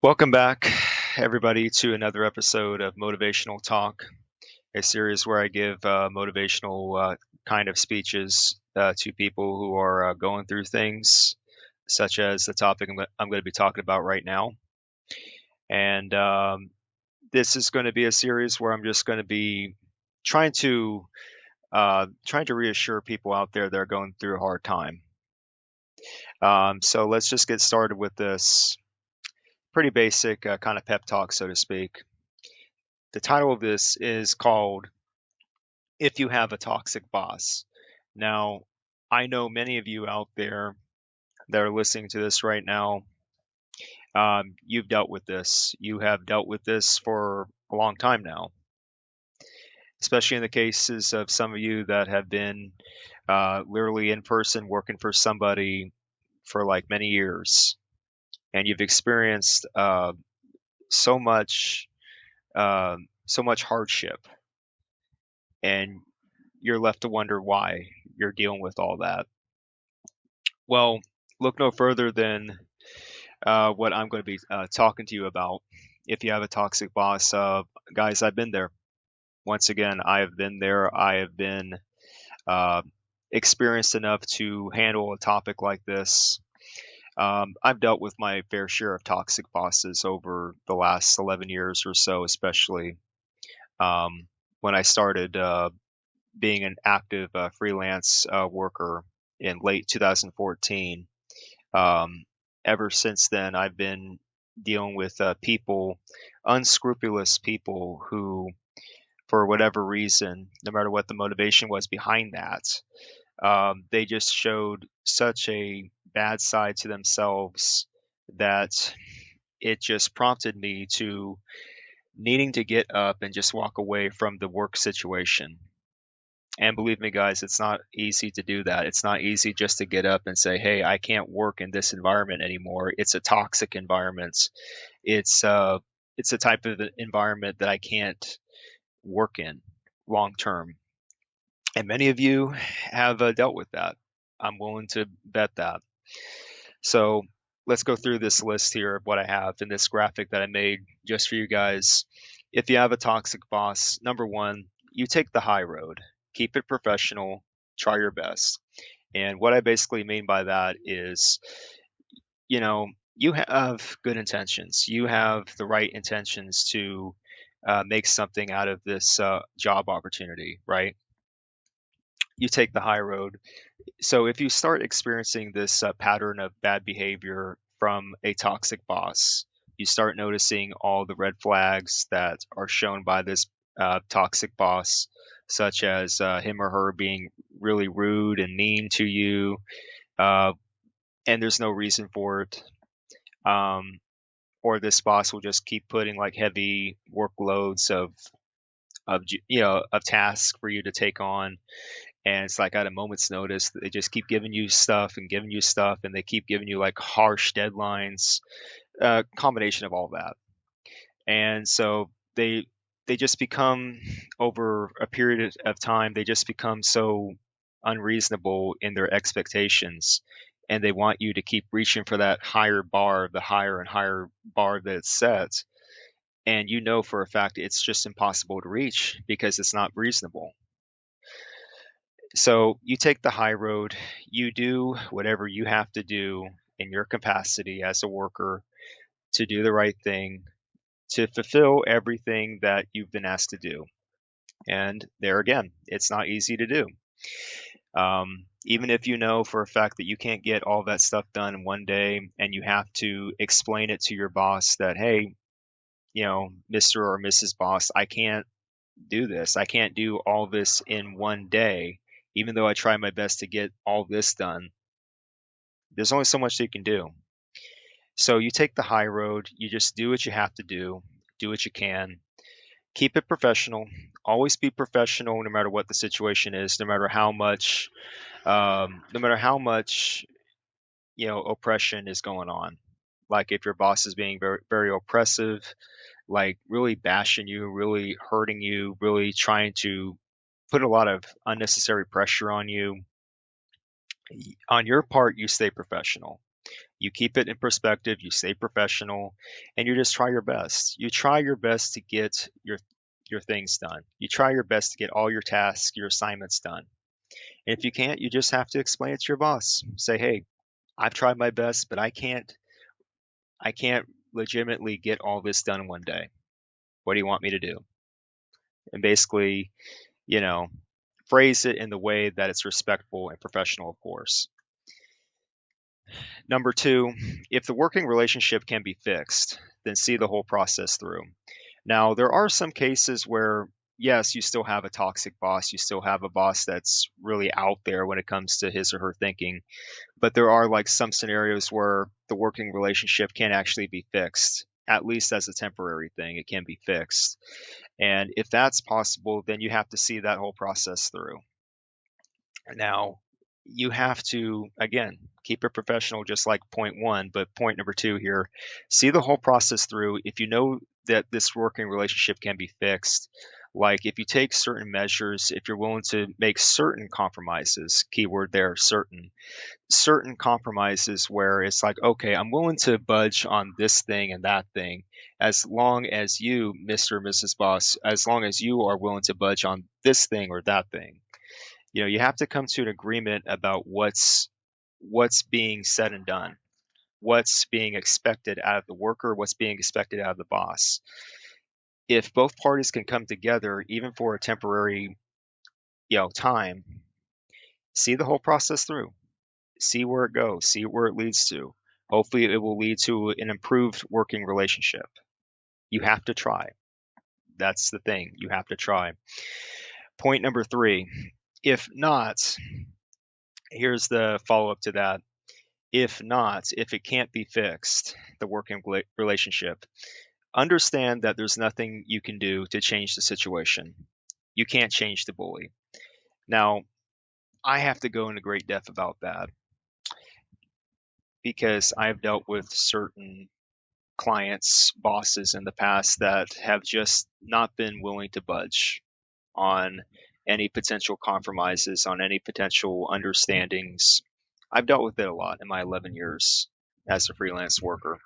Welcome back, everybody, to another episode of Motivational Talk, a series where I give motivational kind of speeches to people who are going through things, such as the topic I'm going to be talking about right now. And this is going to be a series where I'm just going to be trying to trying to reassure people out there that are going through a hard time. So let's just get started with this pretty basic kind of pep talk, so to speak. The title of this is called If You Have a Toxic Boss. Now, I know many of you out there that are listening to this right now, you've dealt with this. You have dealt with this for a long time now, especially in the cases of some of you that have been literally in person working for somebody for like many years. And you've experienced so much, so much hardship, and you're left to wonder why you're dealing with all that. Well, look no further than what I'm going to be talking to you about. If you have a toxic boss, guys, I've been there. Once again, I have been there. I have been uh, experienced enough to handle a topic like this. I've dealt with my fair share of toxic bosses over the last 11 years or so, especially when I started being an active freelance worker in late 2014. Um, Ever since then, I've been dealing with people, unscrupulous people who, for whatever reason, no matter what the motivation was behind that, they just showed such a bad side to themselves that it just prompted me to needing to get up and just walk away from the work situation. And believe me, guys, it's not easy to do that. It's not easy just to get up and say, "Hey, I can't work in this environment anymore. It's a toxic environment. It's uh, it's a type of environment that I can't work in long term." And many of you have dealt with that. I'm willing to bet that. So let's go through this list here of what I have in this graphic that I made just for you guys. If you have a toxic boss, number one, you take the high road. Keep it professional. Try your best. And what I basically mean by that is, you know, you have good intentions. You have the right intentions to make something out of this job opportunity, right? You take the high road. So if you start experiencing this pattern of bad behavior from a toxic boss, you start noticing all the red flags that are shown by this toxic boss, such as him or her being really rude and mean to you, uh, and there's no reason for it. Um, or this boss will just keep putting like heavy workloads of tasks for you to take on, and it's like at a moment's notice they just keep giving you stuff and giving you stuff, and they keep giving you like harsh deadlines, combination of all that. And so they just become, over a period of time, they just become so unreasonable in their expectations, and they want you to keep reaching for that higher bar, the higher and higher bar that it's set, and you know for a fact it's just impossible to reach because it's not reasonable. So you take the high road, you do whatever you have to do in your capacity as a worker to do the right thing, to fulfill everything that you've been asked to do. And there again, it's not easy to do. Even if you know for a fact that you can't get all that stuff done in one day, and you have to explain it to your boss that, hey, Mr. or Mrs. Boss, I can't do this. I can't do all this in one day, even though I try my best to get all this done. There's only so much that you can do. So you take the high road, you just do what you have to do what you can, keep it professional, always be professional no matter what the situation is, no matter how much, oppression is going on. Like if your boss is being very, very oppressive, like really bashing you, really hurting you, really trying to put a lot of unnecessary pressure on you, on your part, you stay professional. You keep it in perspective, you stay professional, and you just try your best. You try your best to get your things done. You try your best to get all your tasks, your assignments done. And if you can't, you just have to explain it to your boss. Say, "Hey, I've tried my best, but I can't legitimately get all this done in one day. What do you want me to do?" And basically, you know, phrase it in the way that it's respectful and professional, of course. Number two, if the working relationship can be fixed, then see the whole process through. Now, there are some cases where, yes, you still have a toxic boss. You still have a boss that's really out there when it comes to his or her thinking. But there are like some scenarios where the working relationship can actually be fixed, at least as a temporary thing. It can be fixed. And if that's possible, then you have to see that whole process through. Now, you have to, again, keep it professional, just like point one. But point number two here, see the whole process through. If you know that this working relationship can be fixed, like if you take certain measures, if you're willing to make certain compromises, keyword there, certain compromises where it's like, okay, I'm willing to budge on this thing and that thing as long as you, Mr. or Mrs. Boss, as long as you are willing to budge on this thing or that thing. You have to come to an agreement about what's being said and done, what's being expected out of the worker, what's being expected out of the boss. If both parties can come together, even for a temporary, time, see the whole process through, see where it goes, see where it leads to. Hopefully, it will lead to an improved working relationship. You have to try. That's the thing. You have to try. Point number three. If not, here's the follow up to that. If not, if it can't be fixed, the working relationship, understand that there's nothing you can do to change the situation. You can't change the bully. Now, I have to go into great depth about that because I've dealt with certain clients, bosses in the past that have just not been willing to budge on any potential compromises, on any potential understandings. I've dealt with it a lot in my 11 years as a freelance worker.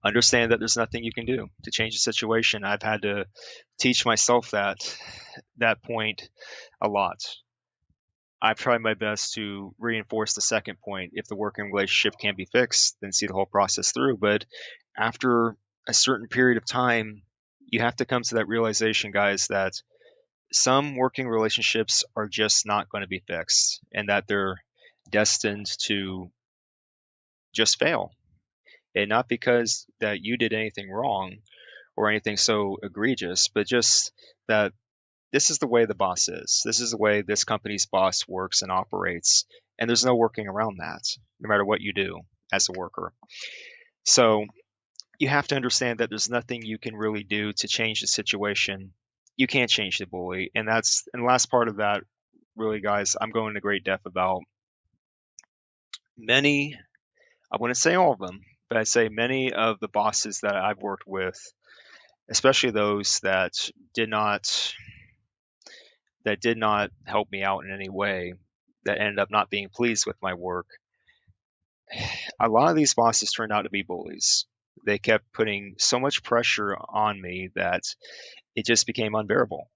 Understand that there's nothing you can do to change the situation. I've had to teach myself that point a lot. I've tried my best to reinforce the second point. If the working relationship can be fixed, then see the whole process through. But after a certain period of time, you have to come to that realization, guys, that some working relationships are just not going to be fixed and that they're destined to just fail. And not because that you did anything wrong or anything so egregious, but just that this is the way the boss is. This is the way this company's boss works and operates. And there's no working around that, no matter what you do as a worker. So you have to understand that there's nothing you can really do to change the situation. You can't change the bully. And the last part of that, really, guys, I'm going into great depth about many, I wouldn't say all of them, but I say many of the bosses that I've worked with, especially those that did not help me out in any way, that ended up not being pleased with my work. A lot of these bosses turned out to be bullies. They kept putting so much pressure on me that it just became unbearable.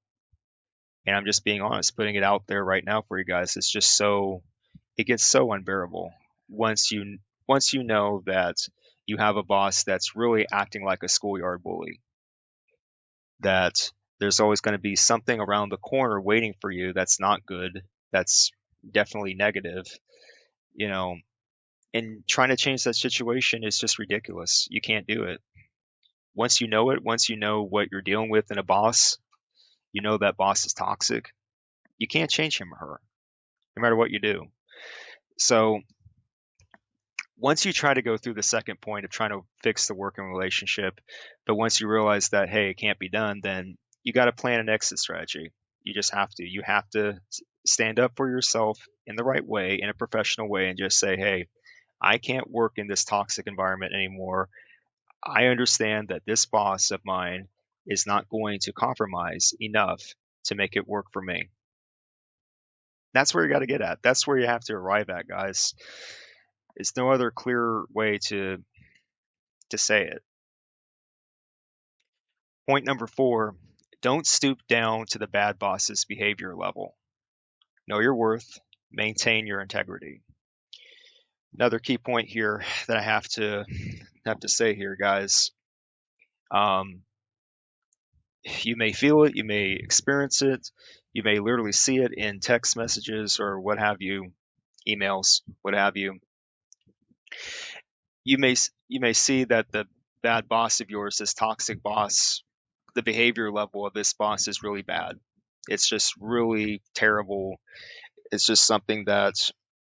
And I'm just being honest, putting it out there right now for you guys. It gets so unbearable once you know that you have a boss that's really acting like a schoolyard bully, that there's always going to be something around the corner waiting for you that's not good, that's definitely negative, you know, and trying to change that situation is just ridiculous. You can't do it. Once you know it, once you know what you're dealing with in a boss, you know that boss is toxic. You can't change him or her, no matter what you do. So once you try to go through the second point of trying to fix the working relationship, but once you realize that, hey, it can't be done, then you got to plan an exit strategy. You just have to. You have to stand up for yourself in the right way, in a professional way, and just say, hey, I can't work in this toxic environment anymore. I understand that this boss of mine is not going to compromise enough to make it work for me. That's where you got to get at. That's where you have to arrive at, guys. It's no other clear way to say it. Point number 4, don't stoop down to the bad boss's behavior level. Know your worth, maintain your integrity. Another key point here that I have to say here, guys. Um, you may feel it, you may experience it, you may literally see it in text messages or what have you, emails, what have you. You may see that the bad boss of yours, this toxic boss, the behavior level of this boss is really bad. It's just really terrible. It's just something that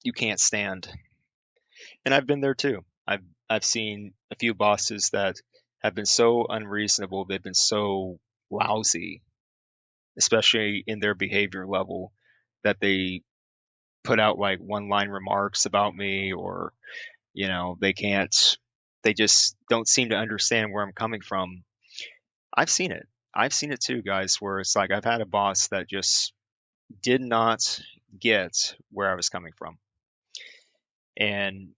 you can't stand. And I've been there too. I've seen a few bosses that have been so unreasonable, they've been so lousy, especially in their behavior level, that they put out like one line remarks about me, or they just don't seem to understand where I'm coming from. I've seen it. I've seen it too, guys, where it's like I've had a boss that just did not get where I was coming from. And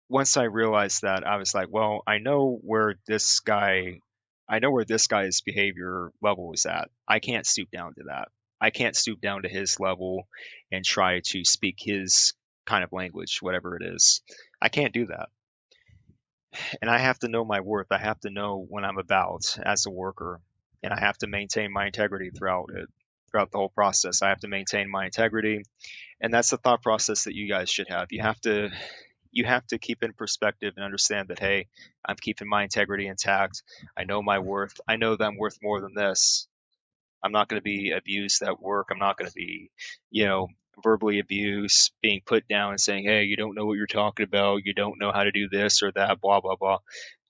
once I realized that, I was like, well, I know where this guy's behavior level is at. I can't stoop down to that. I can't stoop down to his level and try to speak his kind of language, whatever it is. I can't do that. And I have to know my worth. I have to know what I'm about as a worker. And I have to maintain my integrity throughout the whole process. I have to maintain my integrity. And that's the thought process that you guys should have. You have to keep in perspective and understand that, hey, I'm keeping my integrity intact. I know my worth. I know that I'm worth more than this. I'm not going to be abused at work. I'm not going to be, you know, verbally abused, being put down and saying, hey, you don't know what you're talking about. You don't know how to do this or that, blah, blah, blah.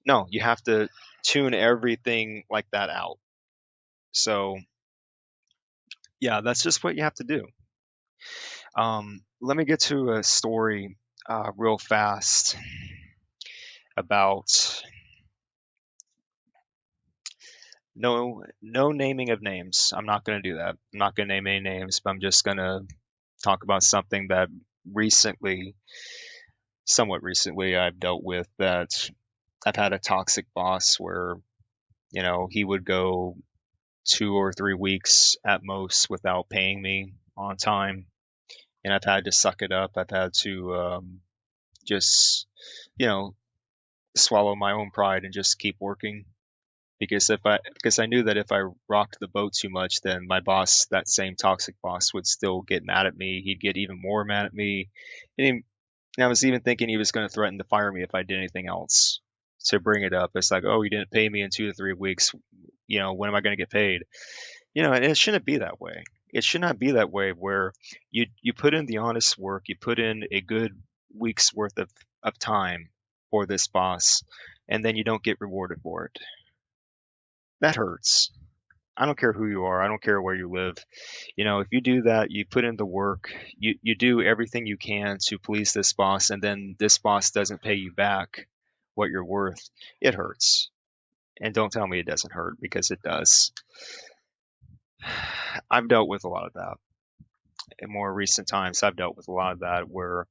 No, you have to tune everything like that out. So, yeah, that's just what you have to do. Let me get to a story real fast about no naming of names. I'm not going to do that. I'm not going to name any names, but I'm just going to talk about something that recently, somewhat recently, I've dealt with. That I've had a toxic boss where, he would go 2 or 3 weeks at most without paying me on time. And I've had to suck it up. I've had to just, you know, swallow my own pride and just keep working. Because I knew that if I rocked the boat too much, then my boss, that same toxic boss, would still get mad at me. He'd get even more mad at me. And I was even thinking he was going to threaten to fire me if I did anything else to bring it up. It's like, oh, you didn't pay me in 2 to 3 weeks. When am I going to get paid? And it shouldn't be that way. It should not be that way where you put in the honest work, you put in a good week's worth of time for this boss, and then you don't get rewarded for it. That hurts. I don't care who you are. I don't care where you live. If you do that, you put in the work, you do everything you can to please this boss, and then this boss doesn't pay you back what you're worth. It hurts. And don't tell me it doesn't hurt, because it does. I've dealt with a lot of that. In more recent times, I've dealt with a lot of that where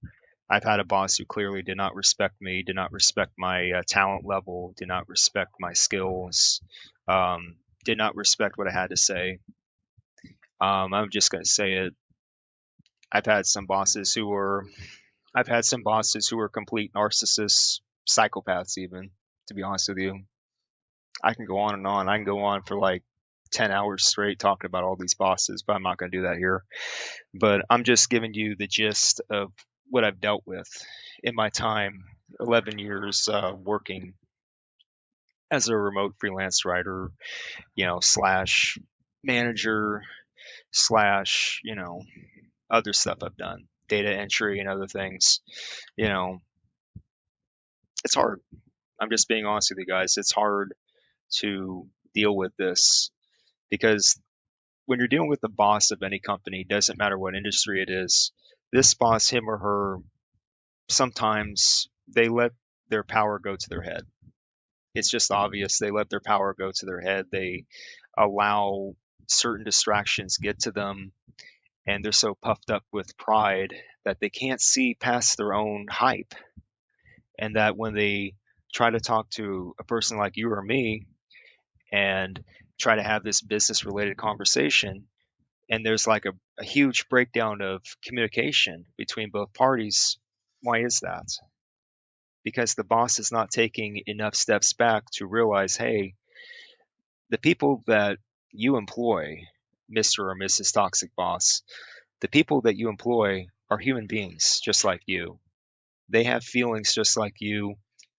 I've had a boss who clearly did not respect me, did not respect my talent level, did not respect my skills, did not respect what I had to say. I'm just going to say it. I've had some bosses who were, I've had some bosses who were complete narcissists, psychopaths, even, to be honest with you. I can go on and on. I can go on for like 10 hours straight talking about all these bosses, but I'm not going to do that here. But I'm just giving you the gist of what I've dealt with in my time, 11 years working as a remote freelance writer, slash manager, slash, other stuff I've done, data entry and other things. You know, it's hard. I'm just being honest with you guys. It's hard to deal with this, because when you're dealing with the boss of any company, doesn't matter what industry it is, this boss, him or her, sometimes they let their power go to their head. It's just obvious. They let their power go to their head. They allow certain distractions get to them, and they're so puffed up with pride that they can't see past their own hype. and that when they try to talk to a person like you or me and try to have this business related conversation, and there's like a huge breakdown of communication between both parties. Why is that? Because the boss is not taking enough steps back to realize, hey, the people that you employ, Mr. or Mrs. Toxic Boss, the people that you employ are human beings just like you. They have feelings just like you.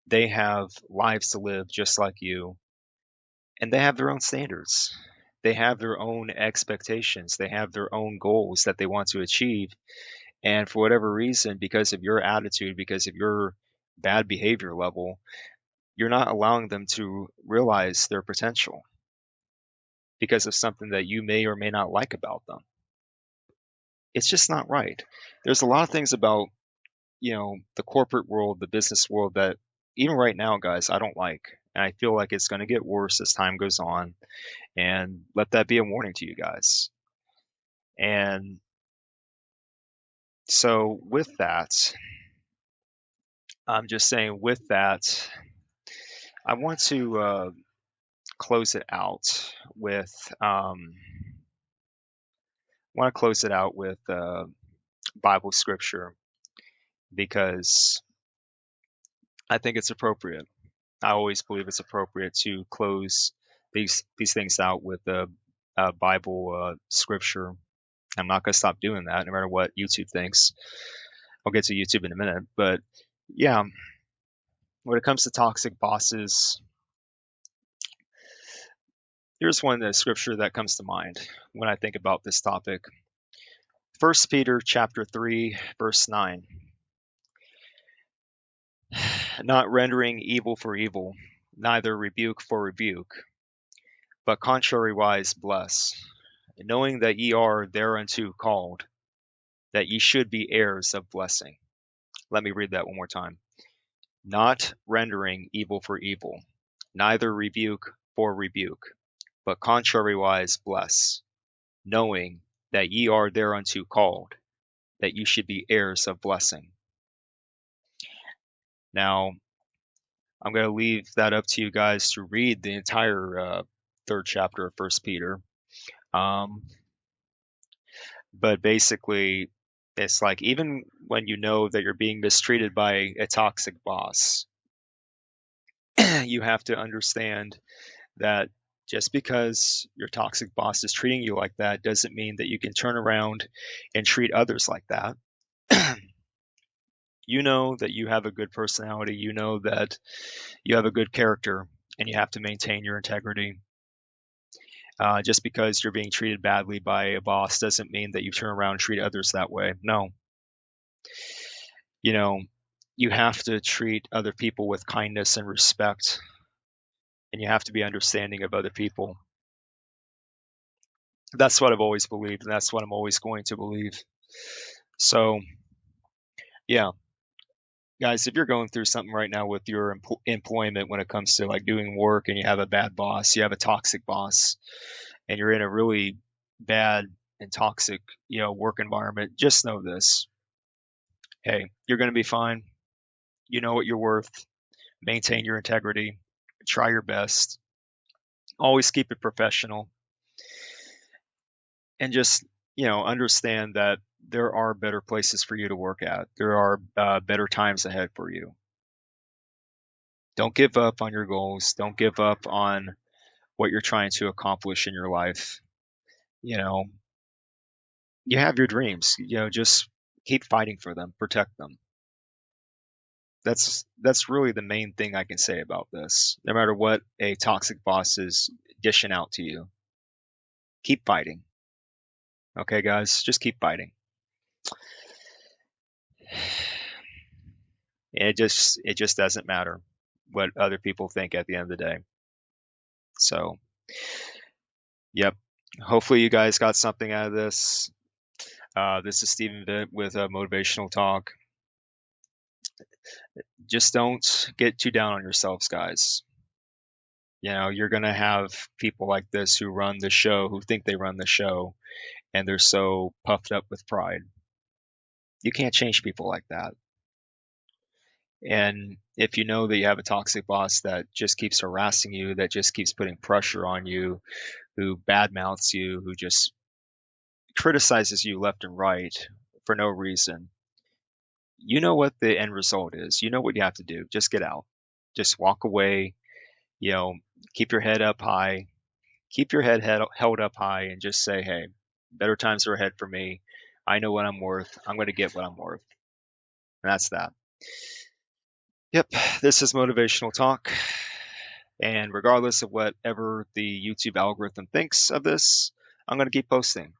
They have lives to live just like you. And they have their own standards. They have their own expectations. They have their own goals that they want to achieve. And for whatever reason, because of your attitude, because of your bad behavior level, you're not allowing them to realize their potential because of something that you may or may not like about them. It's just not right. There's a lot of things about, the corporate world, the business world that even right now, guys, I don't like. And I feel like it's going to get worse as time goes on. And let that be a warning to you guys. And so, with that, I'm just saying, with that, I want to close it out with Bible scripture because I think it's appropriate. I always believe it's appropriate to close these things out with a Bible scripture. I'm not going to stop doing that, no matter what YouTube thinks. I'll get to YouTube in a minute, but yeah, when it comes to toxic bosses, here's one scripture that comes to mind when I think about this topic. 1 Peter chapter 3, verse 9. Not rendering evil for evil, neither rebuke for rebuke, but contrariwise bless, knowing that ye are thereunto called, that ye should be heirs of blessing. Let me read that one more time. Not rendering evil for evil, neither rebuke for rebuke, but contrariwise bless, knowing that ye are thereunto called, that ye should be heirs of blessing. Now, I'm going to leave that up to you guys to read the entire third chapter of First Peter. But basically, it's like even when you know that you're being mistreated by a toxic boss, you have to understand that just because your toxic boss is treating you like that doesn't mean that you can turn around and treat others like that. You know that you have a good personality, you know that you have a good character, and you have to maintain your integrity. Just because you're being treated badly by a boss doesn't mean that you turn around and treat others that way. No. You know, you have to treat other people with kindness and respect, and you have to be understanding of other people. That's what I've always believed, and that's what I'm always going to believe. So, yeah, guys, if you're going through something right now with your employment when it comes to like doing work and you have a bad boss, you have a toxic boss, and you're in a really bad and toxic, work environment, just know this. Hey, you're going to be fine. You know what you're worth. Maintain your integrity. Try your best. Always keep it professional. And just, understand that there are better places for you to work at. There are better times ahead for you. Don't give up on your goals. Don't give up on what you're trying to accomplish in your life. You know, you have your dreams, just keep fighting for them, protect them. That's really the main thing I can say about this. No matter what a toxic boss is dishing out to you, keep fighting. Okay, guys, just keep fighting. It just doesn't matter what other people think at the end of the day. So, yep. Hopefully you guys got something out of this. This is Stephen Vitt with Motivational Talk. Just don't get too down on yourselves, guys. You're going to have people like this who run the show, who think they run the show, and they're so puffed up with pride. You can't change people like that. And if you know that you have a toxic boss that just keeps harassing you, that just keeps putting pressure on you, who badmouths you, who just criticizes you left and right for no reason, you know what the end result is. You know what you have to do. Just get out. Just walk away. You know, keep your head up high. Keep your held up high and just say, hey, better times are ahead for me. I know what I'm worth. I'm going to get what I'm worth. And that's that. Yep, this is motivational talk. And regardless of whatever the YouTube algorithm thinks of this, I'm going to keep posting.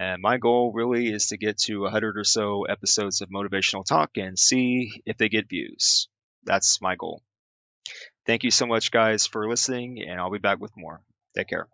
And my goal really is to get to 100 or so episodes of motivational talk and see if they get views. That's my goal. Thank you so much, guys, for listening, and I'll be back with more. Take care.